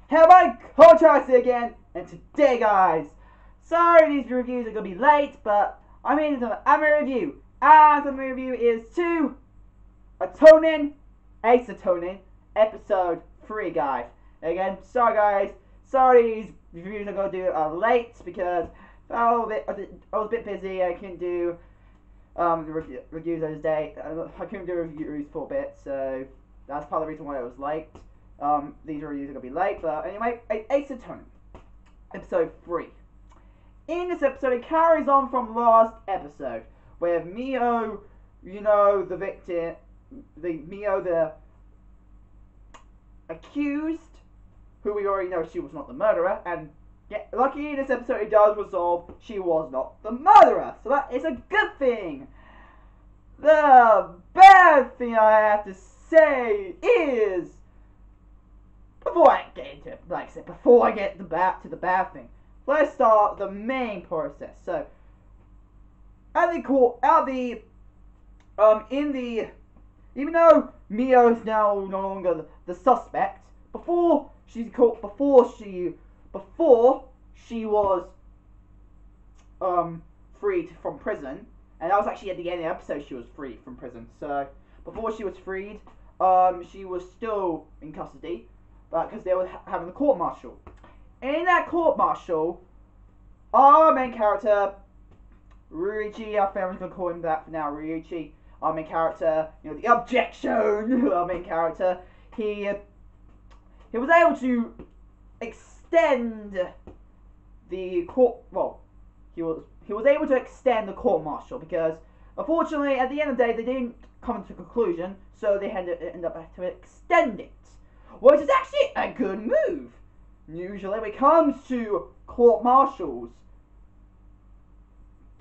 Hello, my co-host again, and today, guys, sorry these reviews are gonna be late, but I'm in an anime review, and the review is to Ace Atonin, episode 3, guys. Again, sorry, guys, sorry these reviews are gonna do late because I was a bit busy. I couldn't do reviews those days. I couldn't do reviews for a bit, so that's part of the reason why it was late. These reviews are gonna be late, but anyway, Ace Atonin, episode 3. In this episode, it carries on from last episode, where Mio, the victim, the accused, who we already know she was not the murderer, and lucky in this episode it does resolve she was not the murderer, so that is a good thing. The bad thing I have to say is, before I get into it, like I said, before I get to the bad thing, let's start the main process. So, even though Mio is now no longer the suspect, before she was freed from prison, and that was actually at the end of the episode she was freed from prison. So before she was freed, she was still in custody, because they were having a court-martial. In that court-martial, our main character, Ryuichi, our family's gonna call him that for now, Ryuichi, our main character, the objection, our main character, he was able to extend the court, he was able to extend the court-martial, because unfortunately, at the end of the day, they didn't come to a conclusion, so they had to end up having to extend it, which is actually a good move. Usually, when it comes to court-martials,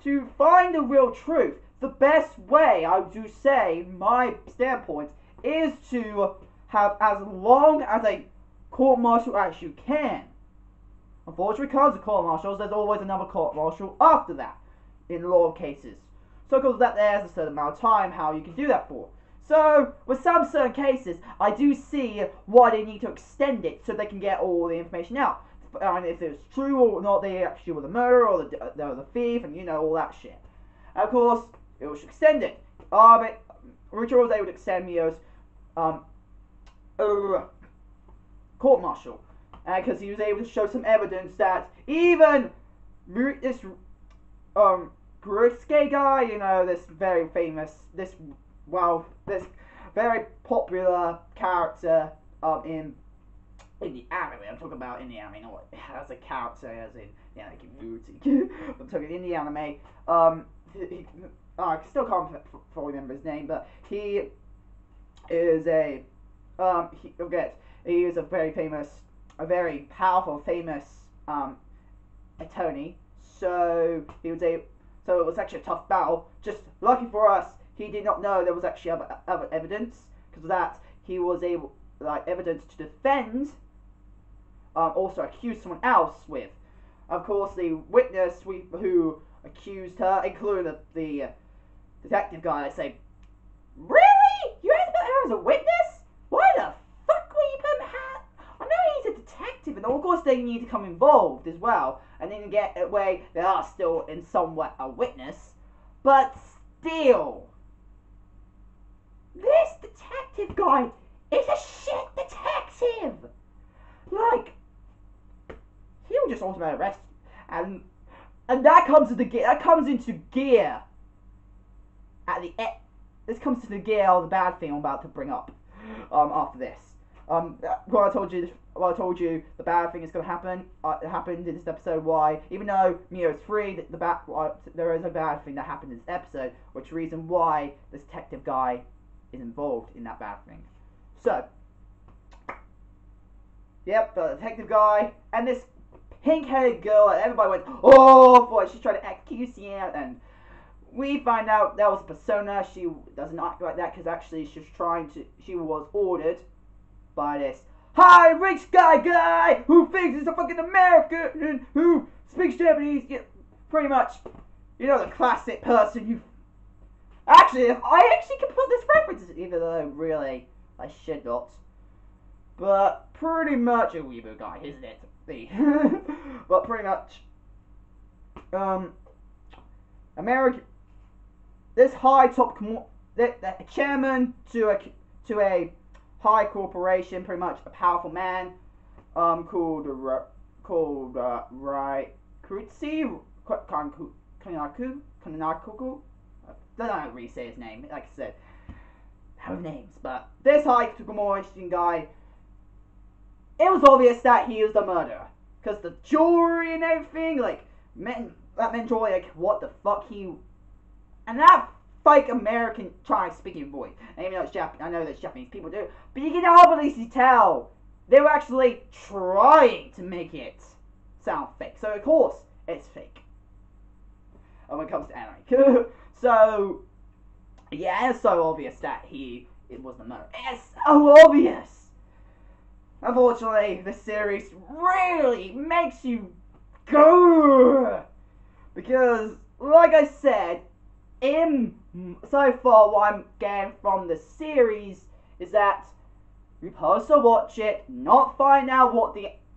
to find the real truth, the best way, I do say, my standpoint, is to have as long as a court-martial as you can. Unfortunately, because of court-martials, there's always another court-martial after that, in a lot of cases. So because of that, there's a certain amount of time how you can do that for. So, with some certain cases, I do see why they need to extend it so they can get all the information out. And if it's true or not, they actually were the murderer or they were the thief, and all that shit. And of course, it was extended. Richard was able to extend Mio's court-martial, because he was able to show some evidence that even this Gruske guy, this very famous, this very popular character in the anime. I'm talking about in the anime, not as a character, as in like in I'm talking in the anime. I still can't fully remember his name, but he is he is a very famous, a very powerful, famous attorney. So so it was actually a tough battle. Just lucky for us, he did not know there was actually other evidence. Because of that, he was able, evidence to defend, also accuse someone else with. Of course, the witness who accused her, including the detective guy, I say, really? You had to put her as a witness? Why the fuck will you put her? I know he's a detective, and of course they need to come involved as well, and then get away. They are still in somewhat a witness, but still, this detective guy is a shit detective. He'll just automatically arrest, and that comes into gear at the end. This comes to the gear of the bad thing I'm about to bring up. After this, what I told you, the bad thing is going to happen. It happened in this episode. Why? Even though Mio is free, there is a bad thing that happened in this episode, which is the reason why this detective guy is involved in that bad thing. So, yep, the detective guy and this pink-headed girl, and everybody went, oh boy, she's trying to accuse you, and we find out that was a persona. She doesn't act like that, because actually she was ordered by this high rich guy who thinks he's a fucking American, who speaks Japanese, pretty much, the classic person you. Actually, I can put this reference, even though really I should not. but pretty much a weirdo guy, isn't it? But pretty much, American, this high top, the chairman to a high corporation, pretty much a powerful man, called Wright, Krutzi, Kananaku. I don't know how to really say his name. Like I said, have names, but this high corporation guy, it was obvious that he was the murderer, because the jewelry and everything, like, that meant jewelry, like, what the fuck and that fake American Chinese speaking voice, and even though it's Japanese, I know that Japanese people do, but you can obviously tell they were actually trying to make it sound fake, so of course, it's fake. When it comes to anime. So, yeah, it's so obvious that it was the murderer. It's so obvious! Unfortunately, this series really makes you go, because, like I said, so far what I'm getting from the series is that we're supposed to watch it, not find out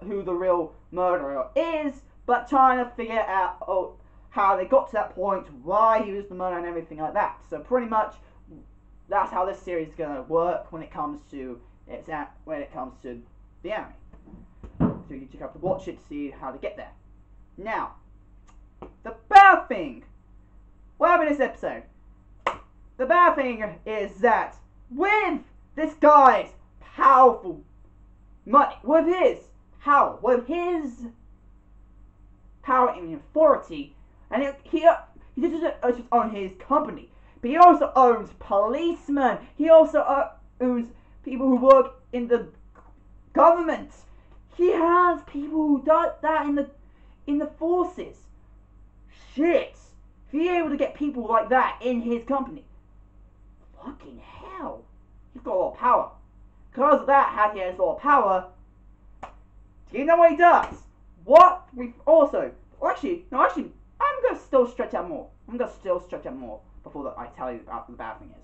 who the real murderer is, but trying to figure out how they got to that point, why he was the murderer and everything like that. So pretty much that's how this series is gonna work when it comes to the anime. So you just have to watch it to see how to get there. Now, the bad thing, what happened in this episode? The bad thing is that with this guy's powerful money, with his power and authority, and he doesn't just own his company, but he also owns policemen. He also owns people who work in the government. He has people who do that in the forces. Shit. If he's able to get people like that in his company, fucking hell, he's got a lot of power. Because of that, how he has a lot of power, do you know what he does? What we also, actually, I'm gonna still stretch out more. Before I tell you what the bad thing is.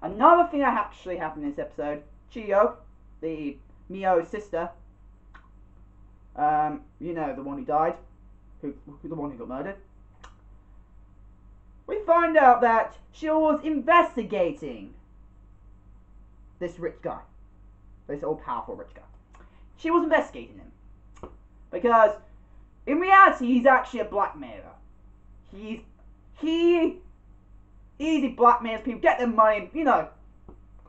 Another thing that actually happened in this episode, Chiyo, the Mio's sister, you know, the one who died, the one who got murdered. We find out that she was investigating this rich guy, this all-powerful rich guy. She was investigating him because, in reality, he's actually a blackmailer. He easy blackmails people, get their money, you know,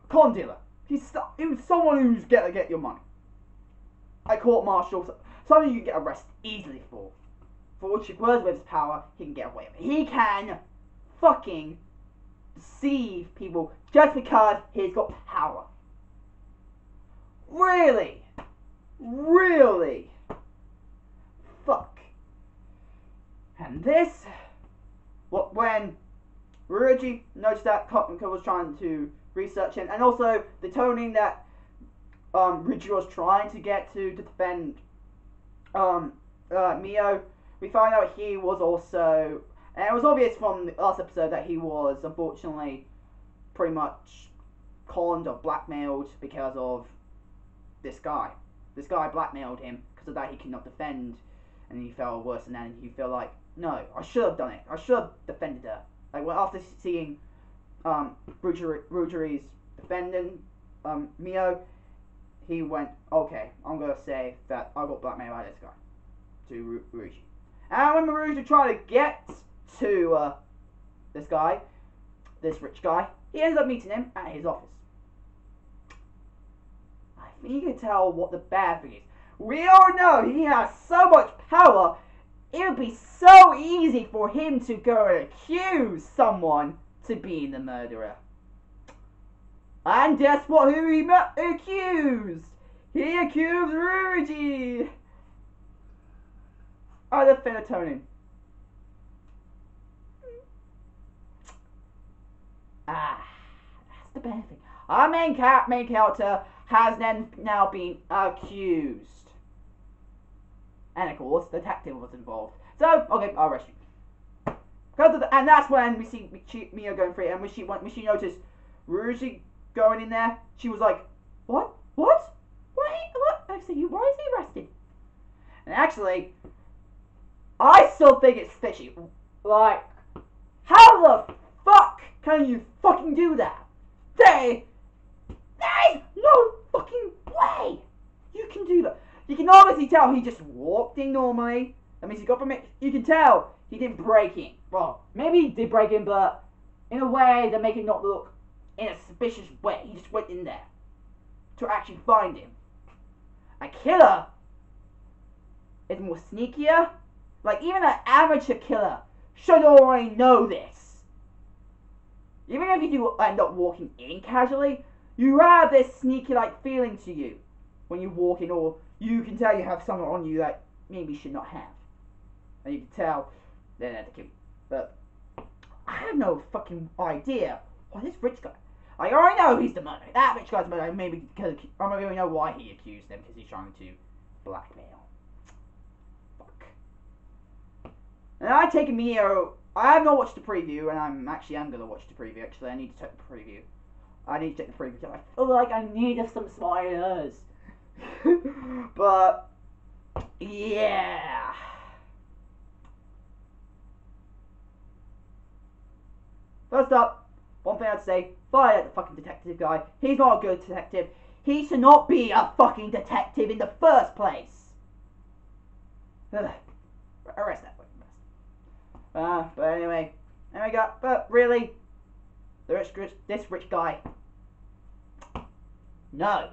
con dealer. He's someone who's gonna get your money. A court martial, something you can get arrested easily for. For which, with his power, he can get away with it. He can fucking deceive people just because he's got power. Really? Really? Fuck. And this, when Ryuji noticed that Kotmika was trying to research him, and also the toning that Ryuji was trying to get to defend Mio, we find out he was also, and it was obvious from the last episode that he was unfortunately pretty much conned or blackmailed because of this guy. This guy blackmailed him because of that he could not defend, and he felt worse than that, and he felt like, no, I should have done it. I should have defended her. Like, well, after seeing Ryuji's defending Mio, he went, okay, I'm gonna say that I got blackmailed by this guy, to Ryuji. And when Ryuji tried to get to this guy, this rich guy, he ends up meeting him at his office. I think you can tell what the bad thing is. We all know he has so much power, it would be so easy for him to go and accuse someone to being the murderer. And guess what? Who he accused? He accused Ryuji of the melatonin. That's the bad thing. Our main character has now been accused. And of course, the detective was involved. So, okay, I'll arrest you. And that's when we see Mio going free, and when she noticed Ryuji going in there, she was like, what? What? What are you So why is he arrested? And actually, I still think it's fishy. Like, how the fuck can you fucking do that? There is no fucking way you can do that. You can obviously tell he just walked in normally. That means he got from it. You can tell he didn't break in. Well, maybe he did break in, but in a way that make it not look in a suspicious way. He just went in there to actually find him. A killer is more sneakier. Like, even an amateur killer should already know this. Even if you do end up walking in casually, you have this sneaky-like feeling to you when you walk in, or you can tell you have someone on you that maybe you should not have. And you can tell they're there to kill you. But I have no fucking idea why this rich guy... I already know he's the murderer. That rich guy's the murderer. Maybe because I don't really know why he accused them, because he's trying to blackmail. Fuck. And I take a Mio. I have not watched the preview, and I'm gonna watch the preview. Actually, I need to check the preview. I need to check the preview because I feel like I need some spoilers. But yeah. First up, one thing I'd say, fire the fucking detective guy. He's not a good detective. He should not be a fucking detective in the first place. Arrest that fucking bastard. But anyway, there we go. But really, this rich guy. No.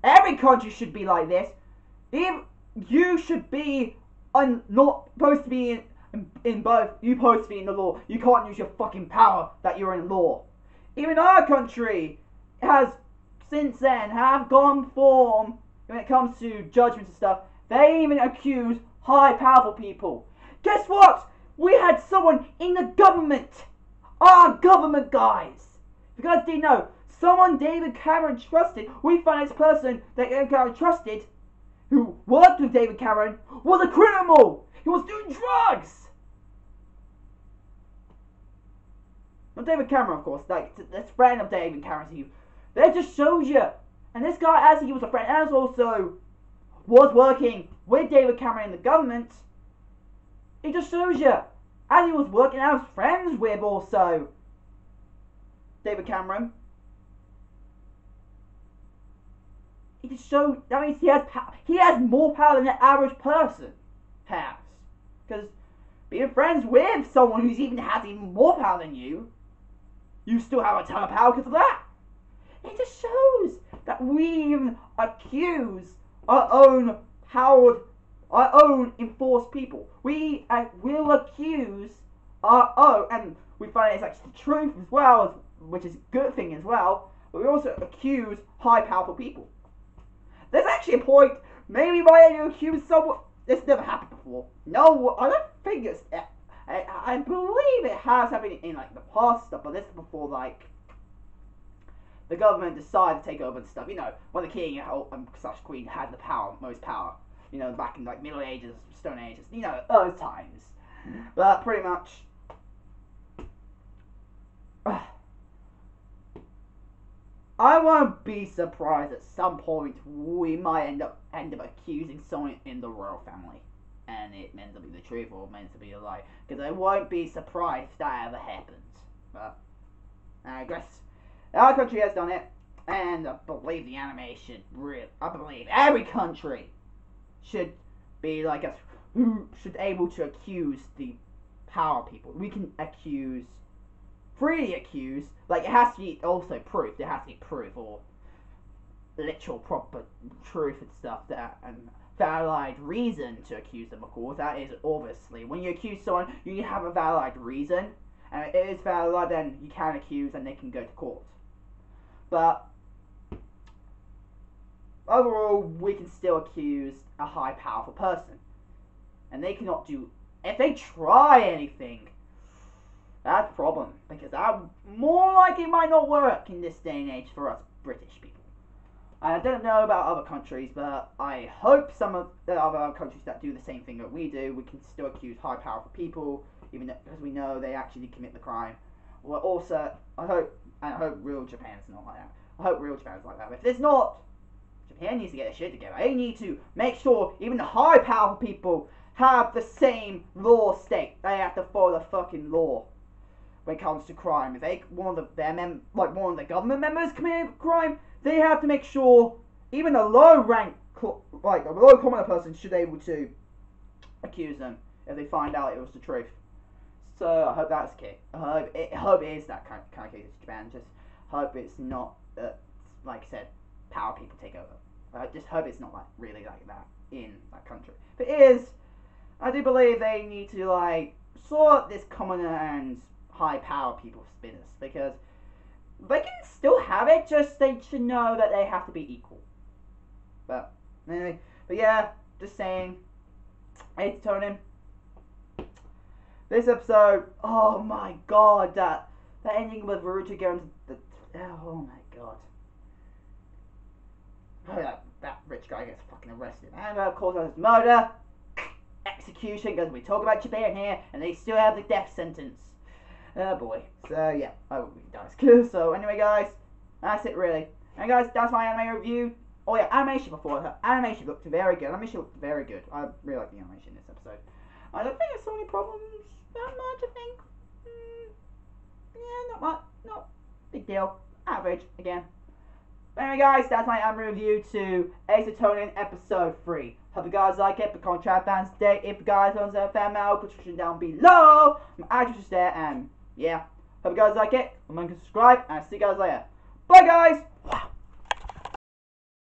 Every country should be like this. You should be not supposed to be in both. You're supposed to be in the law. You can't use your fucking power that you're in law. Even our country has, since then, have gone form when it comes to judgments and stuff. They even accuse high, powerful people. Guess what? We had someone in the government. Our government guys. If you guys didn't know, someone David Cameron trusted, we find this person that David Cameron trusted, who worked with David Cameron, was a criminal. He was doing drugs. Not David Cameron, of course. Like, this friend of David Cameron. That just shows you. And this guy, as he was a friend, as also was working with David Cameron in the government, it just shows you. As he was working, I was friends with also David Cameron. It just shows, that means he has power. He has more power than the average person has. Because being friends with someone who's even has even more power than you still have a ton of power because of that. It just shows that we even accuse our own powered, our own enforced people. We will accuse our own, and we find it's actually the truth as well, which is a good thing as well, but we also accuse high powerful people. There's actually a point, maybe by you accuse someone, this never happened before. No, I don't think it's, I believe it has happened in like the past stuff, but this is before like the government decided to take over the stuff. You know, when the king / queen had the power, most power. You know, back in like Middle Ages, Stone Ages. You know, those times. But pretty much, I won't be surprised at some point we might end up accusing someone in the royal family, and it meant to be the truth or meant to be a lie. Because I won't be surprised if that ever happens. But I guess our country has done it, and I believe the animation. I believe every country should be like us, who should able to accuse the power people. We can freely accuse. Like, it has to be also proof. There has to be proof or literal proper truth and stuff, that and valid reason to accuse them, of course. That is obviously, when you accuse someone, you need to have a valid reason, and if it is valid, then you can accuse and they can go to court. But overall, we can still accuse a high powerful person, and they cannot do, if they try anything, that's a problem, because that more like it might not work in this day and age for us British people. I don't know about other countries, but I hope some of the other countries that do the same thing that we do, we can still accuse high powerful people, even because we know they actually commit the crime. Well, also, I hope real Japan's not like that. I hope real Japan's like that. If it's not, Japan needs to get their shit together. They need to make sure even the high powerful people have the same law state. They have to follow the fucking law when it comes to crime. If one of the government members commit a crime, they have to make sure even a low rank, like a low commoner person, should be able to accuse them if they find out it was the truth. So I hope that's okay. I hope it is that kind of case in Japan. Just hope it's not, like I said, power people take over. I just hope it's not like really like that in that country. If it is, I do believe they need to like sort this commoner and high power people's business, because they can still have it. Just they should know that they have to be equal. But anyway, but yeah, just saying. Hey, Tonin. This episode, oh my god, that ending with Naruto going to the, oh my god. Oh, that rich guy gets fucking arrested. And of course there's murder, execution, because we talk about Japan here, and they still have the death sentence. Oh boy. So yeah, oh, he dies. So anyway guys, that's it really. And guys, that's my anime review. Oh yeah, animation before that. Animation looked very good. Animation looked very good. I really like the animation in this episode. I don't think I saw any problems that much, I think. Yeah, not much. Not big deal. Average, again. But anyway guys, that's my anime review to Ace Attorney episode 3. Hope you guys like it. Become Trap Fans Day. If you guys want to fan mail, put your down below. My address is there, and yeah. Hope you guys like it. Remember to subscribe, and I'll see you guys later. Bye guys!